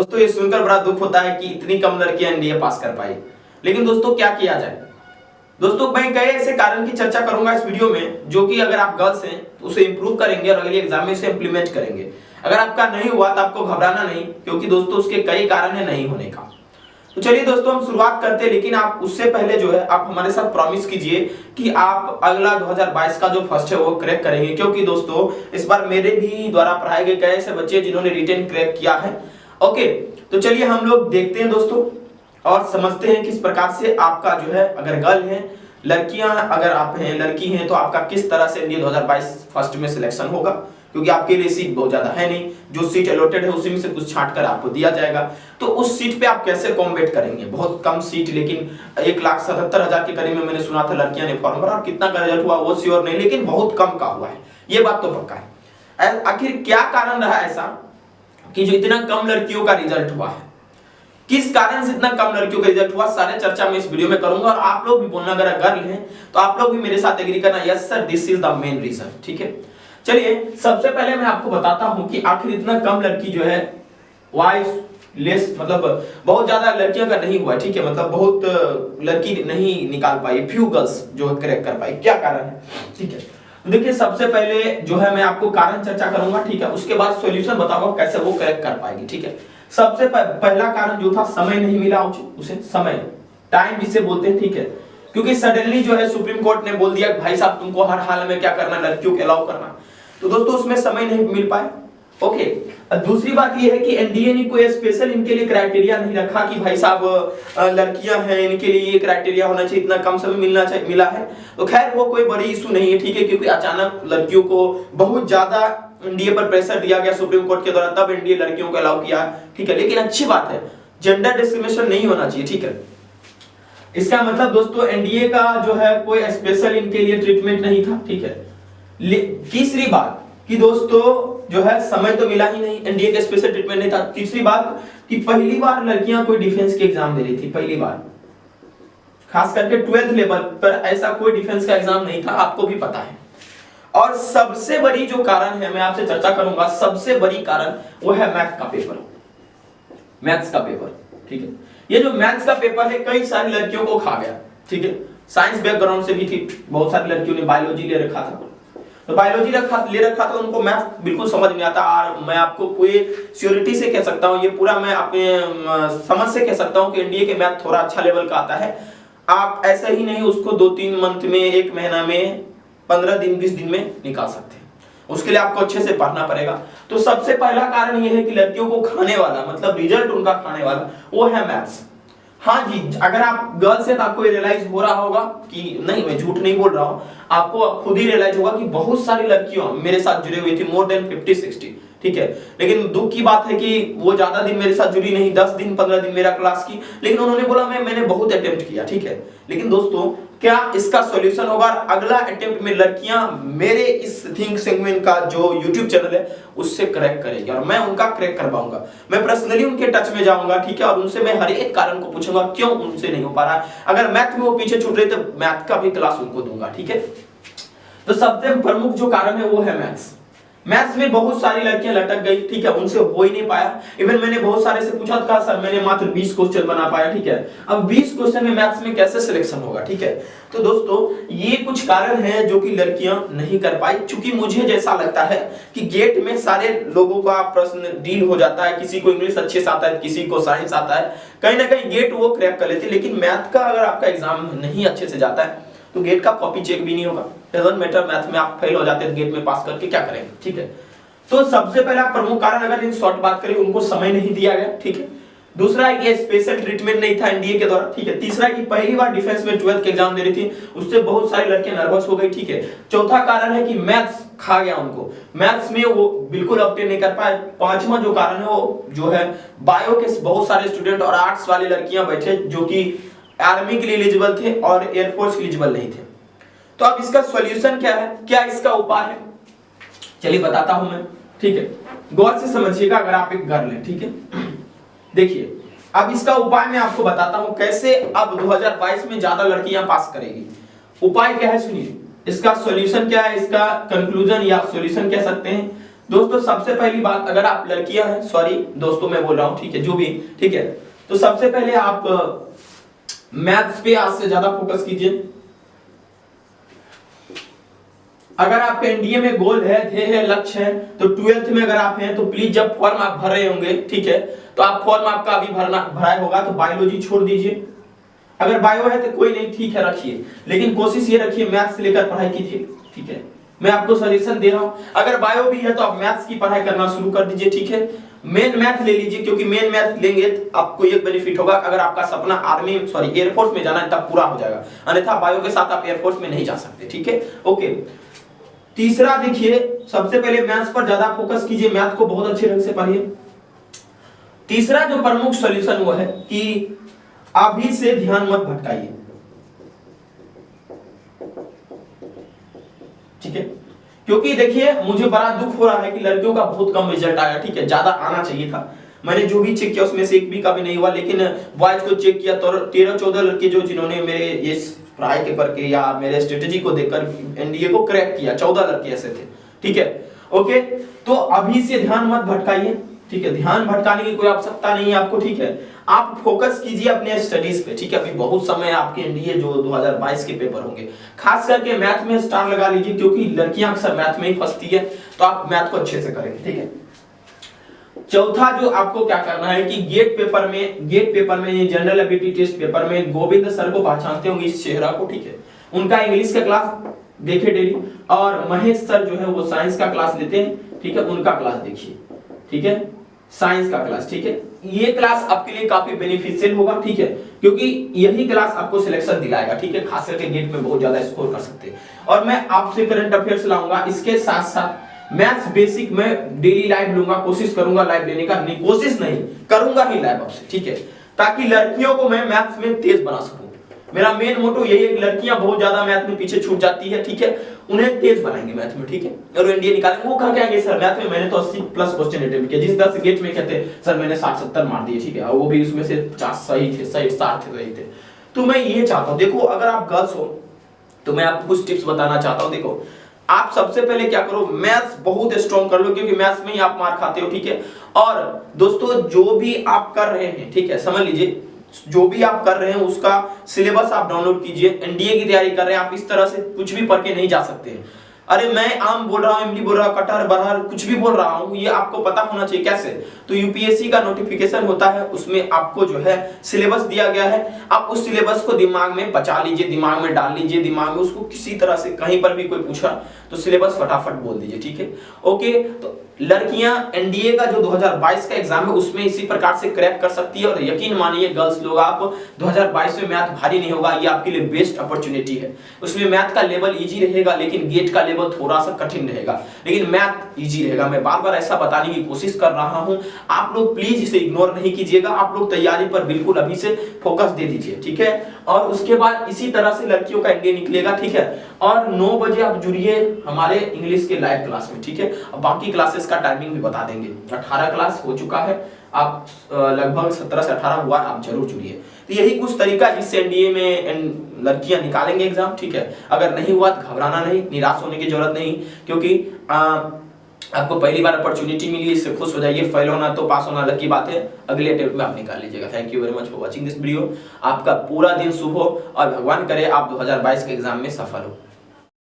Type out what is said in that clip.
दोस्तों ये सुनकर बड़ा दुख होता है कि इतनी कम लड़कियां एनडीए पास कर पाई। लेकिन दोस्तों क्या किया जाए। दोस्तों मैं कई ऐसे कारण की चर्चा करूंगा इस वीडियो में जो कि अगर आप गर्ल्स हैं तो उसे इंप्रूव करेंगे और अगले एग्जाम में उसे इंप्लीमेंट करेंगे। अगर आपका नहीं हुआ तो आपको घबराना नहीं, क्योंकि दोस्तों उसके कई कारण है नहीं होने का। तो चलिए दोस्तों हम शुरुआत करते हैं, लेकिन आप उससे पहले जो है आप हमारे साथ प्रॉमिस कीजिए कि आप अगला 2022 का जो फर्स्ट है वो क्रैक करेंगे, क्योंकि दोस्तों इस बार मेरे भी द्वारा पढ़ाए गए कई ऐसे बच्चे जिन्होंने रिटेन क्रैक किया है। ओके, तो चलिए हम लोग देखते हैं दोस्तों और समझते हैं किस प्रकार से आपका जो है, अगर गर्ल है, लड़कियां अगर आप हैं, लड़की हैं, तो आपका किस तरह से एनडीए 2022 फर्स्ट में सिलेक्शन होगा, क्योंकि आपके लिए सीट बहुत ज्यादा है नहीं, जो सीट अलॉटेड है उसी में से कुछ छांट कर आपको दिया जाएगा। तो उस सीट पे आप कैसे कॉम्बेट करेंगे। बहुत कम सीट, लेकिन 1,77,000 के करीब में मैंने सुना था लड़कियां ने फॉर्म भरा, और कितना का रिजल्ट हुआ वो श्योर नहीं, लेकिन बहुत कम का हुआ है, ये बात तो पक्का है। आखिर क्या कारण रहा ऐसा कि जो इतना कम लड़कियों का रिजल्ट हुआ है, किस कारण से इतना कम लड़कियों का रिजल्ट हुआ, सारे चर्चा मैं इस वीडियो में करूंगा। और आप लोग भी बोलना, अगर गर्ल हैं तो आप लोग भी मेरे साथ एग्री करना, yes sir this is the main reason. ठीक है, चलिए सबसे पहले मैं आपको बताता हूं कि आखिर इतना कम लड़की जो है वाइस लेस, मतलब बहुत ज्यादा लड़कियों का नहीं हुआ। ठीक है, मतलब बहुत लड़की नहीं निकाल पाई, फ्यू गर्ल्स जो क्रैक कर पाई, क्या कारण है। ठीक है, तो देखिए सबसे पहले जो है मैं आपको कारण चर्चा करूंगा, ठीक है, उसके बाद सॉल्यूशन बताऊंगा कैसे वो क्रैक कर पाएगी। ठीक है, सबसे पहला कारण जो था, समय नहीं मिला उसे, समय, टाइम जिसे बोलते हैं। ठीक है, क्योंकि सडनली जो है सुप्रीम कोर्ट ने बोल दिया भाई साहब तुमको हर हाल में क्या करना, लड़कियों को अलाउ करना, तो दोस्तों उसमें समय नहीं मिल पाया। ओके, दूसरी बात ये है कि एनडीए ने कोई स्पेशल इनके लिए क्राइटेरिया नहीं रखा कि भाई साहब लड़कियां हैं इनके लिए ये क्राइटेरिया होना चाहिए, इतना कम समय मिला है। तो खैर वो कोई बड़ी इशू नहीं है। ठीक है, क्योंकि अचानक लड़कियों को बहुत ज्यादा एनडीए पर प्रेशर दिया गया सुप्रीम कोर्ट के द्वारा, तब एनडीए लड़कियों को अलाउ किया। ठीक है, लेकिन अच्छी बात है, जेंडर डिस्क्रिमिनेशन नहीं होना चाहिए। ठीक है, इसका मतलब दोस्तों एनडीए का जो है कोई स्पेशल इनके लिए ट्रीटमेंट नहीं था। ठीक है, तीसरी बात कि दोस्तों जो है समय तो मिला ही नहीं, एनडीए का स्पेशल ट्रीटमेंट नहीं था। तीसरी बात कि पहली बार लड़कियां कोई डिफेंस के एग्जाम दे रही थी, पहली बार, खास करके 12th लेवल पर ऐसा कोई डिफेंस का एग्जाम नहीं था, आपको भी पता है। और सबसे बड़ी जो कारण है मैं आपसे चर्चा करूंगा, सबसे बड़ी कारण वो है मैथ का पेपर, मैथ्स का पेपर। ठीक है, ये जो मैथ्स का पेपर है कई सारी लड़कियों को खा गया। ठीक है, साइंस बैकग्राउंड से भी थी, बहुत सारी लड़कियों ने बायोलॉजी ले रखा था, तो बायोलॉजी ले रखा था, उनको मैथ बिल्कुल समझ नहीं आता। और मैं आपको पूरी श्योरिटी से कह सकता हूँ, ये पूरा मैं अपने समझ से कह सकता हूँ कि एनडीए के मैथ थोड़ा अच्छा लेवल का आता है। आप ऐसा ही नहीं उसको 2-3 मंथ में, 1 महीना में, 15 दिन 20 दिन में निकाल सकते हैं, उसके लिए आपको अच्छे से पढ़ना पड़ेगा। तो सबसे पहला कारण यह है कि लड़कियों को खाने वाला, मतलब रिजल्ट उनका खाने वाला वो है मैथ्स। हाँ जी, अगर आप गर्ल्स हैं तो आपको रियलाइज हो रहा होगा कि नहीं, मैं झूठ नहीं बोल रहा हूं, आपको खुद ही रियलाइज होगा कि बहुत सारी लड़कियों मेरे साथ जुड़ी हुई थी, मोर देन 50-60। ठीक है, लेकिन दुख की बात है कि वो ज्यादा दिन मेरे साथ जुड़ी नहीं, 10 दिन 15 दिन मेरा क्लास की, लेकिन उन्होंने बोला मैंने बहुत अटेम्प्ट किया। ठीक है, लेकिन दोस्तों क्या इसका सॉल्यूशन होगा, अगला अटेम्प्ट में लड़कियां मेरे इस थिंक सेगमेंट का जो YouTube चैनल है उससे क्रैक करेंगे, और मैं उनका क्रैक करवाऊंगा। मैं पर्सनली उनके टच में जाऊंगा। ठीक है, और उनसे मैं हर एक कारण को पूछूंगा क्यों उनसे नहीं हो पा रहा। अगर मैथ में वो पीछे छूट रहे तो मैथ का भी क्लास उनको दूंगा। ठीक है, तो सबसे प्रमुख जो कारण है वो है मैथ्स। मैथ्स में बहुत सारी लड़कियां लटक गई। ठीक है, उनसे हो ही नहीं पाया। इवन मैंने बहुत सारे से पूछा था, सर मैंने मात्र 20 क्वेश्चन बना पाया। ठीक है, अब 20 क्वेश्चन में मैथ्स में कैसे सिलेक्शन होगा। ठीक है, तो दोस्तों ये कुछ कारण हैं जो कि लड़कियां नहीं कर पाई, क्योंकि मुझे जैसा लगता है कि गेट में सारे लोगों का प्रश्न डील हो जाता है, किसी को इंग्लिश अच्छे से आता है, किसी को साइंस आता है, कहीं ना कहीं गेट वो क्रैक कर लेते हैं। लेकिन मैथ का अगर आपका एग्जाम नहीं अच्छे से जाता है तो गेट का कॉपी चेक भी नहीं होगा। डजंट मैटर, मैथ में आप फेल हो जाते हैं, गेट में पास करके क्या करेंगे। ठीक है, तो सबसे पहला प्रमुख कारण, अगर इन शॉर्ट बात करें, उनको समय नहीं दिया गया। ठीक है, दूसरा है कि स्पेशल ट्रीटमेंट नहीं था एनडीए के द्वारा। ठीक है, तीसरा है कि पहली बार डिफेंस में 12th के एग्जाम दे रही थी, उससे बहुत सारी लड़कियां नर्वस हो गई। ठीक है, चौथा कारण है कि मैथ्स खा गया उनको, मैथ्स में वो बिल्कुल ऑब्टेन नहीं कर पाए। पांचवा जो कारण है वो जो है बायो के बहुत सारे स्टूडेंट और आर्ट्स वाली लड़कियां बैठे जो कि आर्मी के लिए एलिजिबल थे और एयरफोर्स के लिए एलिजिबल नहीं थे। तो अब इसका सॉल्यूशन क्या है, क्या इसका उपाय है, चलिए बताता हूं मैं। ठीक है, गौर से समझिएगा अगर आप एक गर्ल हैं। ठीक है, देखिए अब इसका उपाय मैं आपको बताता हूं कैसे अब 2022 में ज्यादा लड़कियां पास करेगी। उपाय क्या है सुनिए, इसका सॉल्यूशन क्या है, इसका कंक्लूजन या सॉल्यूशन कह सकते हैं। दोस्तों सबसे पहली बात, अगर आप लड़कियां हैं, सॉरी दोस्तों मैं बोल रहा हूं, ठीक है, जो भी, ठीक है, तो सबसे पहले आप मैथ्स पे आज से ज्यादा फोकस कीजिए। अगर आपके एनडीए में गोल है, ध्येय है, लक्ष्य है, तो 12th में अगर आप हैं तो प्लीज जब फॉर्म आप भर रहे होंगे, ठीक है, तो आप फॉर्म आपका अभी भराया होगा तो बायोलॉजी छोड़ दीजिए। अगर बायो है तो कोई नहीं, ठीक है, रखिए, लेकिन कोशिश ये रखिए मैथ्स लेकर पढ़ाई कीजिए, ठीक है। मैं आपको सजेशन दे रहा हूं, अगर बायो भी है तो आप मैथ्स की पढ़ाई करना शुरू कर दीजिए, ठीक है। मेन मैथ ले लीजिए, क्योंकि मेन मैथ लेंगे तो आपको एक बेनिफिट होगा, अगर आपका सपना आर्मी सॉरी एयरफोर्स में जाना है तब पूरा हो जाएगा, अन्यथा बायो के साथ आप एयरफोर्स में नहीं जा सकते, ठीक है, ओके। तीसरा देखिए, सबसे पहले मैथ्स पर ज्यादा फोकस कीजिए, मैथ को बहुत अच्छे ढंग से पढ़िए। तीसरा जो प्रमुख सॉल्यूशन वो है कि अभी से ध्यान मत भटकाइए, ठीक है, क्योंकि देखिए मुझे बड़ा दुख हो रहा है कि लड़कियों का बहुत कम रिजल्ट आया, ठीक है, ज्यादा आना चाहिए था। मैंने जो भी चेक किया उसमें से एक भी का भी नहीं हुआ, लेकिन बॉयज को चेक किया तो 13-14 लड़के जो जिन्होंने मेरे ये पढ़ाई के करके या मेरे स्ट्रेटेजी को देखकर एनडीए को क्रैक किया, 14 लड़के ऐसे थे, ठीक है, ओके। तो अभी से ध्यान मत भटकाइए, ठीक है, ध्यान भटकाने की कोई आवश्यकता नहीं है आपको, ठीक है। आप फोकस कीजिए अपने स्टडीज पे, ठीक है। अभी बहुत समय है आपके एनडीए जो 2022 के पेपर होंगे, खास करके मैथ में स्टार लगा लीजिए, क्योंकि लड़कियां अक्सर मैथ में ही फंसती है, तो आप मैथ को अच्छे से करेंगे, ठीक है। चौथा जो आपको क्या करना है कि गेट पेपर में ये जनरल एबिलिटी टेस्ट पेपर में गोविंद सर को पहचानते होंगे इस चेहरा को, ठीक है, उनका इंग्लिश का क्लास देखिए डेली, और महेश सर जो है वो साइंस का क्लास लेते हैं, ठीक है, उनका क्लास देखिए, ठीक है, साइंस का क्लास, ठीक है। ये क्लास आपके लिए काफी बेनिफिशियल होगा, ठीक है, क्योंकि यही क्लास आपको सिलेक्शन दिलाएगा, ठीक है, खास करके गेट में बहुत ज्यादा स्कोर कर सकते हैं। और मैं आपसे करंट अफेयर्स लाऊंगा, इसके साथ साथ मैथ्स बेसिक में डेली लाइव लूंगा, कोशिश करूंगा लाइव लेने का, नहीं कोशिश नहीं करूंगा ही लाइव आपसे, ठीक है, ताकि लड़कियों को मैं मैथ्स में तेज बना सकूं। मेरा मेन मोटो यही है कि लड़कियां बहुत ज्यादा मैथ में पीछे छूट जाती है, ठीक है, उन्हें तेज बनाएंगे मैथ में, ठीक है, और एनडीए निकालेंगे। वो कह के आएंगे सर मैथ में मैंने तो 80+ क्वेश्चन अटेम्प्ट किए, जिस 10 गेट में कहते सर मैंने 60-70 मार दिए, ठीक है, और वो भी उसमें से 50 सही थे, 60 सही थे। तो मैं ये चाहता हूं, देखो अगर आप गर्ल्स हो तो मैं आपको कुछ टिप्स बताना चाहता हूं। देखो आप सबसे पहले क्या करो, मैथ्स बहुत स्ट्रॉन्ग कर लो, क्योंकि मैथ्स में ही आप मार खाते हो, ठीक है। और दोस्तों जो भी आप कर रहे हैं, ठीक है, समझ लीजिए जो भी आप कर रहे हैं उसका सिलेबस आप डाउनलोड कीजिए। एनडीए की तैयारी कर रहे हैं आप, इस तरह से कुछ भी पढ़ के नहीं जा सकते हैं। अरे मैं आम बोल रहा हूं, इमली बोल रहा हूं, कटहर बरहर कुछ भी बोल रहा हूं, ये आपको पता होना चाहिए। कैसे? तो यूपीएससी का नोटिफिकेशन होता है, उसमें आपको जो है सिलेबस दिया गया है, आप उस सिलेबस को दिमाग में बचा लीजिए, दिमाग में डाल लीजिए, दिमाग में उसको किसी तरह से कहीं पर भी कोई पूछा तो सिलेबस फटाफट बोल दीजिए, ठीक है, ओके। तो लड़कियां एनडीए का जो 2022 का एग्जाम है उसमें इसी प्रकार से क्रैक कर सकती है, और यकीन मानिए गर्ल्स लोग, आप 2022 में मैथ भारी नहीं होगा, ये आपके लिए बेस्ट अपॉर्चुनिटी है। उसमें मैथ का लेवल इजी रहेगा, लेकिन गेट का लेवल थोड़ा सा कठिन रहेगा, लेकिन मैथ इजी रहेगा। मैं बार बार ऐसा बताने की कोशिश कर रहा हूं, आप लोग प्लीज इसे इग्नोर नहीं कीजिएगा, आप लोग तैयारी पर बिल्कुल अभी से फोकस दे दीजिए, ठीक है। और उसके बाद इसी तरह से लड़कियों का एनडीए निकलेगा, ठीक है। और 9 बजे आप जुड़िए हमारे इंग्लिश के लाइव क्लास में, ठीक है। बाकी क्लासेस का टाइमिंग भी बता देंगे। 18 क्लास हो चुका है, आप लगभग 17 से 18 हुआ, आप जरूर जुड़िए। तो यही कुछ तरीका जिससे एनडीए में लड़कियां निकालेंगे एग्जाम, ठीक है। अगर नहीं हुआ तो घबराना नहीं, निराश होने की जरूरत नहीं, क्योंकि आपको पहली बार अपॉर्चुनिटी मिली, इससे खुश हो जाइए। फेल होना तो पास होना अलग की बात है, अगले अटेम्प्ट में आप निकाल लीजिएगा। Thank you very much for watching this video. आपका पूरा दिन शुभ हो और भगवान करे आप 2022 के एग्जाम में सफल हो।